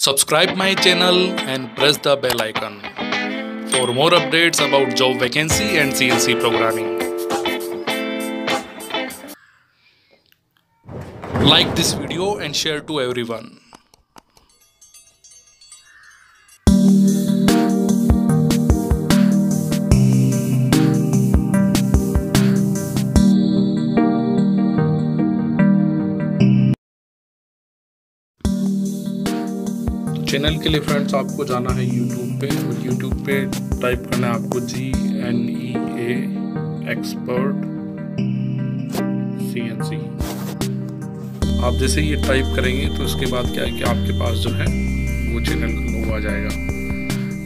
Subscribe my channel and press the bell icon for more updates about job vacancy and CNC programming. Like this video and share to everyone. Channel के लिए friends आपको जाना है YouTube पे और YouTube पे type करना है आपको GNEA एक्सपर्ट CNC। आप जैसे ये टाइप करेंगे तो उसके बाद क्या है कि आपके पास जो है वो चैनल का लोगो आ जाएगा।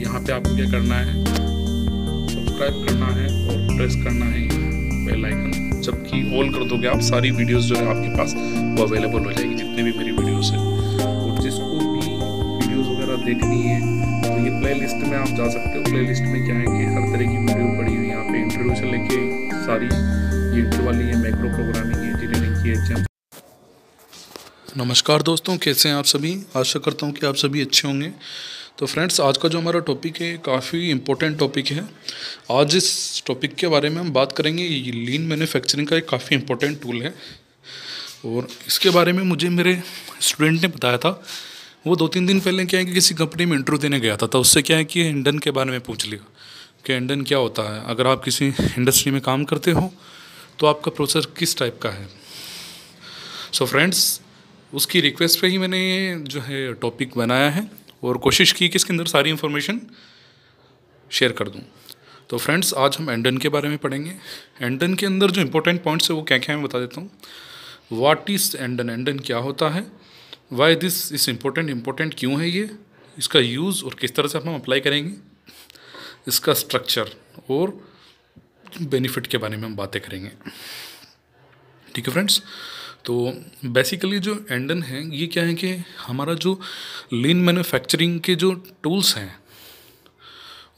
यहाँ पे आपको क्या करना है, सब्सक्राइब करना है और प्रेस करना है बेल आइकन। जबकि ऑल कर दोगे आप, सारी वीडियोस जो है आपके पास वो अवेलेबल हो जाएगी, जितने भी मेरी वीडियोस है। और जिसको देखनी है तो ये प्ले लिस्ट में आप जा सकते हो। प्ले लिस्ट में क्या है कि हर तरह की वीडियो पड़ी हुई है यहाँ पे, इंटरव्यू से लेके सारी ये इंटर वाली है, मैक्रो प्रोग्रामिंग, इंजीनियरिंग की एग्जाम। नमस्कार दोस्तों, कैसे हैं आप सभी? आशा करता हूँ कि आप सभी अच्छे होंगे। तो फ्रेंड्स, आज का जो हमारा टॉपिक है काफ़ी इम्पोर्टेंट टॉपिक है। आज इस टॉपिक के बारे में हम बात करेंगे। ये लीन मैन्युफैक्चरिंग का एक काफ़ी इम्पोर्टेंट टूल है और इसके बारे में मुझे मेरे स्टूडेंट ने बताया था। वो 2-3 दिन पहले क्या है कि किसी कंपनी में इंटरव्यू देने गया था, तो उससे क्या है कि इंडन के बारे में पूछ लिया कि इंडन क्या होता है। अगर आप किसी इंडस्ट्री में काम करते हो तो आपका प्रोसेस किस टाइप का है। सो फ्रेंड्स, उसकी रिक्वेस्ट पे ही मैंने जो है टॉपिक बनाया है और कोशिश की कि इसके अंदर सारी इन्फॉर्मेशन शेयर कर दूँ। तो फ्रेंड्स, आज हम इंडन के बारे में पढ़ेंगे। इंडन के अंदर जो इंपॉर्टेंट पॉइंट्स है वो क्या क्या है मैं बता देता हूँ। व्हाट इज़ इंडन, इंडन क्या होता है, वाई दिस इज इम्पोर्टेंट क्यों है ये, इसका यूज़ और किस तरह से हम अप्लाई करेंगे, इसका स्ट्रक्चर और बेनिफिट के बारे में हम बातें करेंगे। ठीक है फ्रेंड्स, तो बेसिकली जो इंडन है ये क्या है कि हमारा जो लीन मैन्युफैक्चरिंग के जो टूल्स हैं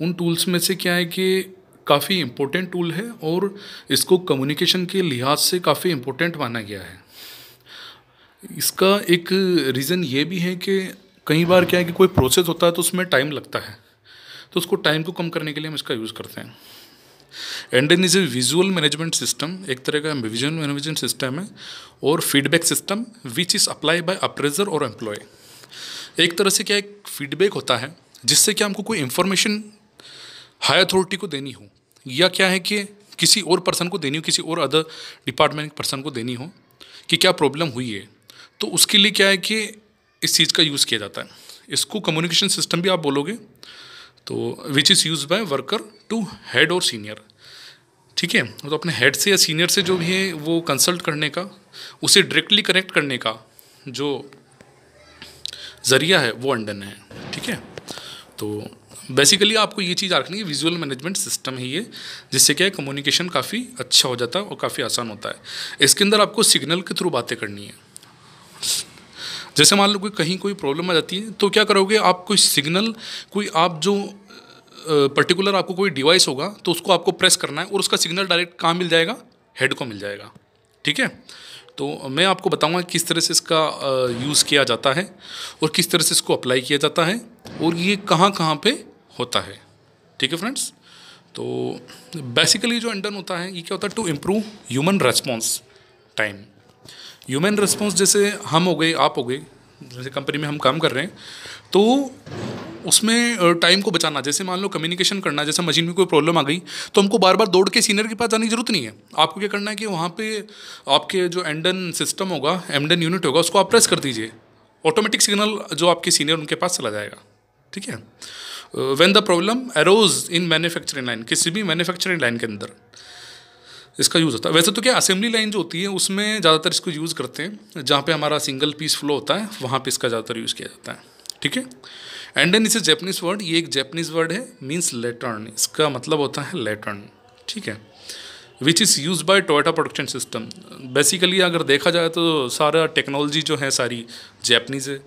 उन टूल्स में से क्या है कि काफ़ी इम्पोर्टेंट टूल है और इसको कम्युनिकेशन के लिहाज से काफ़ी इम्पोर्टेंट माना गया है। इसका एक रीज़न ये भी है कि कई बार क्या है कि कोई प्रोसेस होता है तो उसमें टाइम लगता है, तो उसको टाइम को कम करने के लिए हम इसका यूज़ करते हैं। Hindon is a visual management system, एक तरह का विजुअल मैनेजमेंट सिस्टम है और feedback system which is apply bye appraisal और एम्प्लॉय। एक तरह से क्या एक फीडबैक होता है जिससे कि हमको कोई इन्फॉर्मेशन हाई अथॉरिटी को देनी हो या क्या है कि किसी और पर्सन को देनी हो, किसी और अदर डिपार्टमेंट पर्सन को देनी हो कि क्या प्रॉब्लम हुई है, तो उसके लिए क्या है कि इस चीज़ का यूज़ किया जाता है। इसको कम्युनिकेशन सिस्टम भी आप बोलोगे, तो which is use by worker to head और सीनियर। ठीक है, तो अपने हेड से या सीनियर से जो भी है वो कंसल्ट करने का, उसे डायरेक्टली कनेक्ट करने का जो ज़रिया है वो इंडन है। ठीक है, तो बेसिकली आपको ये चीज़ रखनी है, विजुअल मैनेजमेंट सिस्टम है ये, जिससे क्या है कम्युनिकेशन काफ़ी अच्छा हो जाता है और काफ़ी आसान होता है। इसके अंदर आपको सिग्नल के थ्रू बातें करनी है। जैसे मान लो कोई कहीं कोई प्रॉब्लम आ जाती है तो क्या करोगे आप, कोई सिग्नल, कोई आप जो पर्टिकुलर आपको कोई डिवाइस होगा तो उसको आपको प्रेस करना है और उसका सिग्नल डायरेक्ट कहाँ मिल जाएगा, हेड को मिल जाएगा। ठीक है, तो मैं आपको बताऊंगा किस तरह से इसका यूज़ किया जाता है और किस तरह से इसको अप्लाई किया जाता है और ये कहाँ कहाँ पे होता है। ठीक है फ्रेंड्स, तो बेसिकली जो इंडन होता है ये क्या होता है, to improve human response time. Human response जैसे हम हो गए, आप हो गए, जैसे कंपनी में हम काम कर रहे हैं तो उसमें टाइम को बचाना। जैसे मान लो कम्युनिकेशन करना, जैसे मशीन में कोई प्रॉब्लम आ गई तो हमको बार बार दौड़ के सीनियर के पास जाने की जरूरत नहीं है। आपको क्या करना है कि वहाँ पे आपके जो इंडन सिस्टम होगा, इंडन यूनिट होगा, उसको आप प्रेस कर दीजिए, ऑटोमेटिक सिग्नल जो आपके सीनियर उनके पास चला जाएगा। ठीक है, when the problem arose in manufacturing line, किसी भी मैन्युफैक्चरिंग लाइन के अंदर इसका यूज़ होता है। वैसे तो क्या असेंबली लाइन जो होती है उसमें ज़्यादातर इसको यूज़ करते हैं, जहाँ पे हमारा सिंगल पीस फ्लो होता है वहाँ पे इसका ज़्यादातर यूज़ किया जाता है। ठीक है, Hindon is a Japanese word, ये एक जैपनीज वर्ड है, मीन्स लेटर्न, इसका मतलब होता है लेटर्न। ठीक है, विच is use bye Toyota production system. Basically अगर देखा जाए तो सारा टेक्नोलॉजी जो है सारी जैपनीज़ है,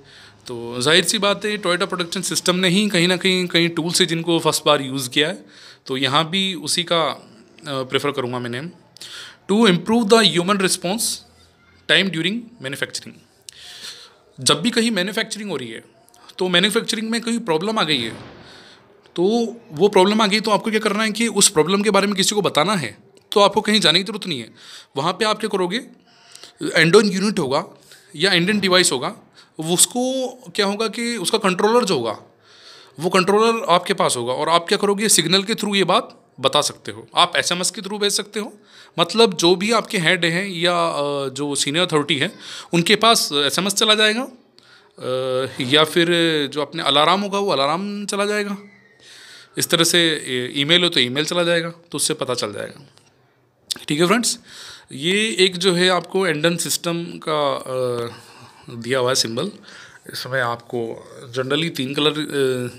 तो जाहिर सी बात है टोयोटा प्रोडक्शन सिस्टम ने ही कहीं ना कहीं टूल्स है जिनको फर्स्ट बार यूज़ किया है, तो यहाँ भी उसी का प्रेफर करूँगा मैं name. To improve the human response time during manufacturing. जब भी कहीं मैन्युफैक्चरिंग हो रही है तो मैन्युफैक्चरिंग में कोई प्रॉब्लम आ गई है, तो वो प्रॉब्लम आ गई तो आपको क्या करना है कि उस प्रॉब्लम के बारे में किसी को बताना है, तो आपको कहीं जाने की ज़रूरत नहीं है। वहाँ पे आप क्या करोगे, एंडोन यूनिट होगा या एंडन डिवाइस होगा, उसको क्या होगा कि उसका कंट्रोलर जो होगा वो कंट्रोलर आपके पास होगा, और आप क्या करोगे, सिग्नल के थ्रू ये बात बता सकते हो। आप एसएमएस के थ्रू भेज सकते हो, मतलब जो भी आपके हेड हैं या जो सीनियर अथॉरिटी है उनके पास एसएमएस चला जाएगा, या फिर जो अपने अलार्म होगा वो अलार्म चला जाएगा। इस तरह से ईमेल हो तो ईमेल चला जाएगा, तो उससे पता चल जाएगा। ठीक है फ्रेंड्स, ये एक जो है आपको एंडन सिस्टम का दिया हुआ है सिंबल। इसमें आपको जनरली 3 कलर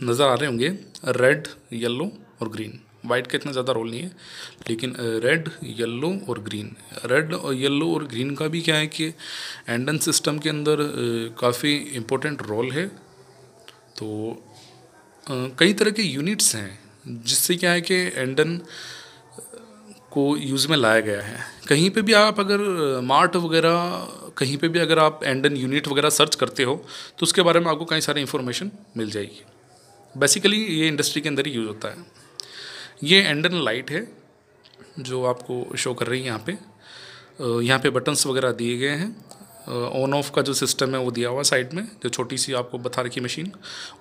नज़र आ रहे होंगे, रेड, येलो और ग्रीन। वाइट का इतना ज़्यादा रोल नहीं है, लेकिन रेड, येलो और ग्रीन, रेड और येलो और ग्रीन का भी क्या है कि एंडन सिस्टम के अंदर काफ़ी इम्पोर्टेंट रोल है। तो कई तरह के यूनिट्स हैं जिससे क्या है कि एंडन को यूज़ में लाया गया है। कहीं पे भी आप अगर मार्ट वगैरह कहीं पे भी अगर आप एंडन यूनिट वगैरह सर्च करते हो तो उसके बारे में आपको कई सारी इन्फॉर्मेशन मिल जाएगी। बेसिकली ये इंडस्ट्री के अंदर ही यूज़ होता है। ये एंडन लाइट है जो आपको शो कर रही है यहाँ पे बटन्स वगैरह दिए गए हैं। ऑन ऑफ का जो सिस्टम है वो दिया हुआ साइड में, जो छोटी सी आपको बता रखी मशीन।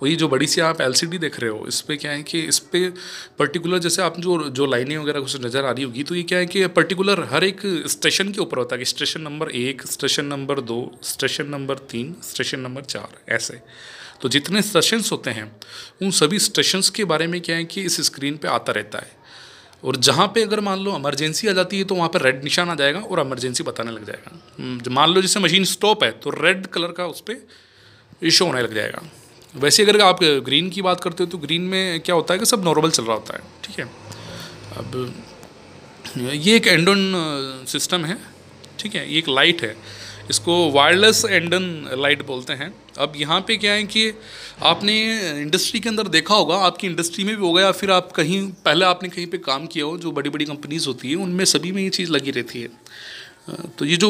वही जो बड़ी सी आप एलसीडी देख रहे हो, इस पर क्या है कि इस पर पर्टिकुलर जैसे आप जो लाइनें वगैरह कुछ नज़र आ रही होगी, तो ये क्या है कि पर्टिकुलर हर एक स्टेशन के ऊपर होता है कि station number 1, station number 2, station number 3, station number 4, ऐसे। तो जितने स्टेशंस होते हैं उन सभी स्टेशंस के बारे में क्या है कि इस स्क्रीन पे आता रहता है, और जहाँ पे अगर मान लो इमरजेंसी आ जाती है तो वहाँ पे रेड निशान आ जाएगा और इमरजेंसी बताने लग जाएगा। मान लो जैसे मशीन स्टॉप है तो रेड कलर का उस पर शो होने लग जाएगा। वैसे अगर आप ग्रीन की बात करते हो तो ग्रीन में क्या होता है कि सब नॉर्मल चल रहा होता है। ठीक है, अब ये एक एंडन सिस्टम है। ठीक है, ये एक लाइट है, इसको वायरलेस एंडन लाइट बोलते हैं। अब यहाँ पे क्या है कि आपने इंडस्ट्री के अंदर देखा होगा, आपकी इंडस्ट्री में भी होगा या फिर आप कहीं पहले आपने कहीं पे काम किया हो, जो बड़ी बड़ी कंपनीज होती है उनमें सभी में ये चीज़ लगी रहती है। तो ये जो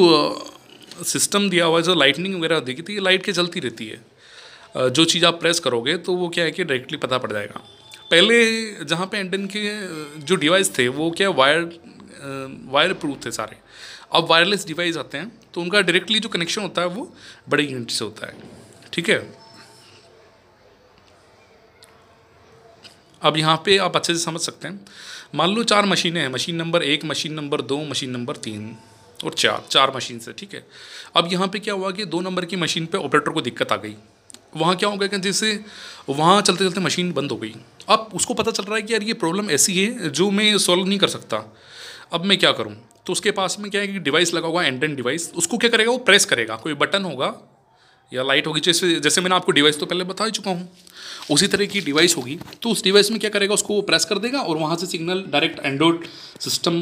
सिस्टम दिया हुआ है, जो लाइटनिंग वगैरह देखी थी, ये लाइट के जलती रहती है। जो चीज़ आप प्रेस करोगे तो वो क्या है कि डायरेक्टली पता पड़ जाएगा। पहले जहाँ पे एंडन के जो डिवाइस थे वो क्या वायर प्रूफ थे सारे। अब वायरलेस डिवाइस आते हैं तो उनका डायरेक्टली जो कनेक्शन होता है वो बड़े यूनिट से होता है। ठीक है, अब यहाँ पे आप अच्छे से समझ सकते हैं। मान लो 4 मशीनें हैं, machine number 1, machine number 2, machine number 3 और 4 मशीन से। ठीक है, अब यहाँ पे क्या हुआ कि 2 नंबर की मशीन पे ऑपरेटर को दिक्कत आ गई। वहाँ क्या हो गया कि जैसे वहाँ चलते चलते मशीन बंद हो गई। अब उसको पता चल रहा है कि यार ये प्रॉब्लम ऐसी है जो मैं सॉल्व नहीं कर सकता, अब मैं क्या करूँ। तो उसके पास में क्या है कि डिवाइस लगा हुआ है, एंडन डिवाइस। उसको क्या करेगा, वो प्रेस करेगा, कोई बटन होगा या लाइट होगी, जैसे मैंने आपको डिवाइस तो पहले बता ही चुका हूँ, उसी तरह की डिवाइस होगी। तो उस डिवाइस में क्या करेगा, उसको प्रेस कर देगा और वहाँ से signal direct Android system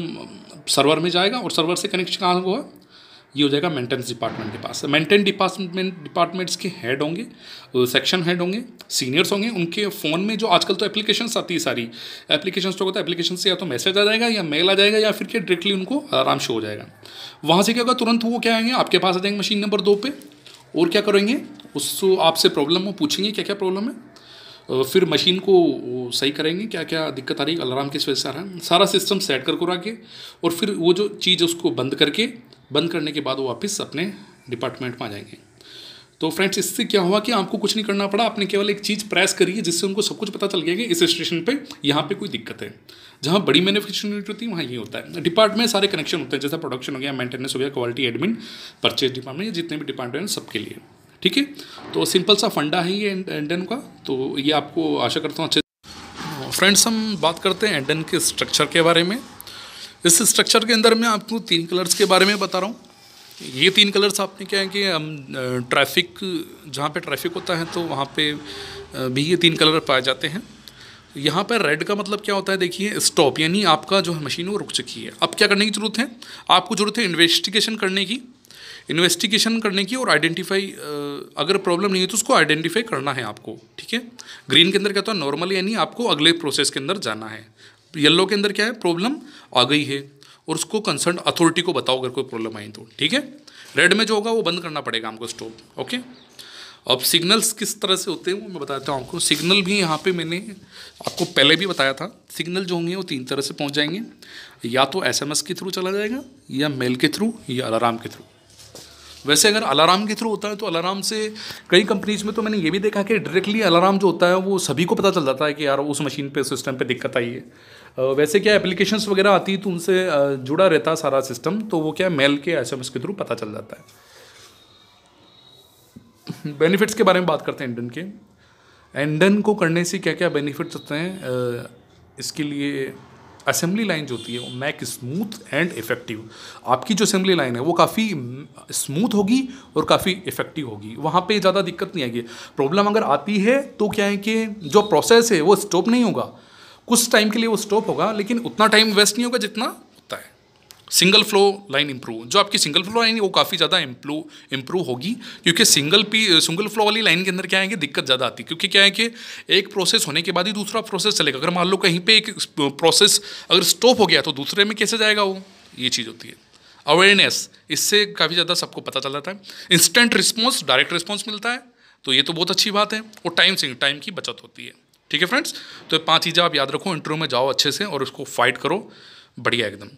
server में जाएगा, और सर्वर से कनेक्शन कहाँ होगा, ये हो जाएगा मेंटेनेंस डिपार्टमेंट के पास। मेंटेन डिपार्टमेंट्स के हेड होंगे, सेक्शन हेड होंगे, सीनियर्स होंगे। उनके फ़ोन में जो आजकल तो एप्लीकेशंस आती है, सारी एप्लीकेशंस तो होता है, एप्लीकेशन से या तो मैसेज आ जाएगा या मेल आ जाएगा या फिर क्या डायरेक्टली उनको आराम शो हो जाएगा। वहाँ से क्या होगा, तुरंत वो क्या आएंगे, आपके पास आ जाएंगे मशीन नंबर 2 पे, और क्या करेंगे, उसको आपसे प्रॉब्लम वो पूछेंगे क्या क्या प्रॉब्लम है, फिर मशीन को सही करेंगे, क्या क्या दिक्कत आ रही है, अलार्म किस वजह से आ रहा है, सारा सिस्टम सेट कर के, और फिर वो जो चीज़ उसको बंद करने के बाद वो वापस अपने डिपार्टमेंट में आ जाएंगे। तो फ्रेंड्स, इससे क्या हुआ कि आपको कुछ नहीं करना पड़ा, आपने केवल एक चीज़ प्रेस करी है जिससे उनको सब कुछ पता चल गया कि इस स्टेशन पे यहाँ पे कोई दिक्कत है। जहाँ बड़ी मैन्युफैक्चरिंग यूनिट होती है वहाँ ये होता है। डिपार्टमेंट सारे कनेक्शन होते हैं, जैसा प्रोडक्शन हो गया, मेंटेनेंस हो गया, क्वालिटी, एडमिन, परचेज डिपार्टमेंट, ये जितने भी डिपार्टमेंट हैं सबके लिए। ठीक है, तो सिंपल सा फंडा है ये एंडन का। तो ये आपको आशा करता हूँ अच्छे। फ्रेंड्स, हम बात करते हैं एंडन के स्ट्रक्चर के बारे में। इस स्ट्रक्चर के अंदर मैं आपको 3 कलर्स के बारे में बता रहा हूँ। ये 3 कलर्स आपने क्या है कि हम ट्रैफिक, जहाँ पे ट्रैफिक होता है तो वहाँ पे भी ये 3 कलर पाए जाते हैं। यहाँ पर रेड का मतलब क्या होता है, देखिए स्टॉप, यानी आपका जो है मशीन वो रुक चुकी है। अब क्या करने की ज़रूरत है, आपको ज़रूरत है इन्वेस्टिगेशन करने की और आइडेंटिफाई, अगर प्रॉब्लम नहीं है तो उसको आइडेंटिफाई करना है आपको। ठीक है, ग्रीन के अंदर क्या होता है, नॉर्मल, यानी आपको अगले प्रोसेस के अंदर जाना है। येलो के अंदर क्या है, प्रॉब्लम आ गई है और उसको कंसर्न अथॉरिटी को बताओ अगर कोई प्रॉब्लम आई तो। ठीक है, रेड में जो होगा वो बंद करना पड़ेगा हमको स्टॉप। ओके, अब सिग्नल्स किस तरह से होते हैं वो मैं बताता हूँ आपको। सिग्नल भी यहाँ पे मैंने आपको पहले भी बताया था। सिग्नल जो होंगे वो 3 तरह से पहुँच जाएंगे, या तो एसएमएस के थ्रू चला जाएगा, या मेल के थ्रू, या अलार्म के थ्रू। वैसे अगर अलार्म के थ्रू होता है तो अलार्म से कई कंपनीज में तो मैंने ये भी देखा कि डायरेक्टली अलार्म जो होता है वो सभी को पता चल जाता है कि यार उस मशीन पे सिस्टम पे दिक्कत आई है। वैसे क्या एप्लीकेशंस वगैरह आती है तो उनसे जुड़ा रहता है सारा सिस्टम, तो वो क्या मेल के एसएमएस के थ्रू पता चल जाता है। बेनिफिट्स के बारे में बात करते हैं एंडन के। एंडन को करने से क्या क्या बेनिफिट्स होते हैं। इसके लिए असेंबली लाइन जो होती है वो मैक स्मूथ एंड इफेक्टिव। आपकी जो असेंबली लाइन है वो काफ़ी स्मूथ होगी और काफ़ी इफेक्टिव होगी, वहाँ पे ज़्यादा दिक्कत नहीं आएगी। प्रॉब्लम अगर आती है तो क्या है कि जो प्रोसेस है वो स्टॉप नहीं होगा, कुछ टाइम के लिए वो स्टॉप होगा, लेकिन उतना टाइम वेस्ट नहीं होगा जितना होता है। सिंगल फ्लो लाइन इंप्रूव, जो आपकी सिंगल फ्लो लाइन है वो काफ़ी ज़्यादा इंप्रूव होगी, क्योंकि सिंगल फ्लो वाली लाइन के अंदर क्या है कि दिक्कत ज़्यादा आती है, क्योंकि क्या है कि एक प्रोसेस होने के बाद ही दूसरा प्रोसेस चलेगा। अगर मान लो कहीं पे एक प्रोसेस अगर स्टॉप हो गया तो दूसरे में कैसे जाएगा वो, ये चीज़ होती है। अवेयरनेस, इससे काफ़ी ज़्यादा सबको पता चल जाता है। इंस्टेंट रिस्पॉन्स, डायरेक्ट रिस्पॉन्स मिलता है, तो ये तो बहुत अच्छी बात है। और टाइम की बचत होती है। ठीक है फ्रेंड्स, तो 5 चीज़ें आप याद रखो, इंटरव्यू में जाओ अच्छे से और उसको फाइट करो बढ़िया एकदम।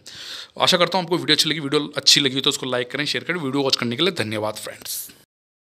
आशा करता हूँ आपको वीडियो अच्छी लगी। वीडियो अच्छी लगी तो उसको लाइक करें, शेयर करें। वीडियो वॉच करने के लिए धन्यवाद फ्रेंड्स।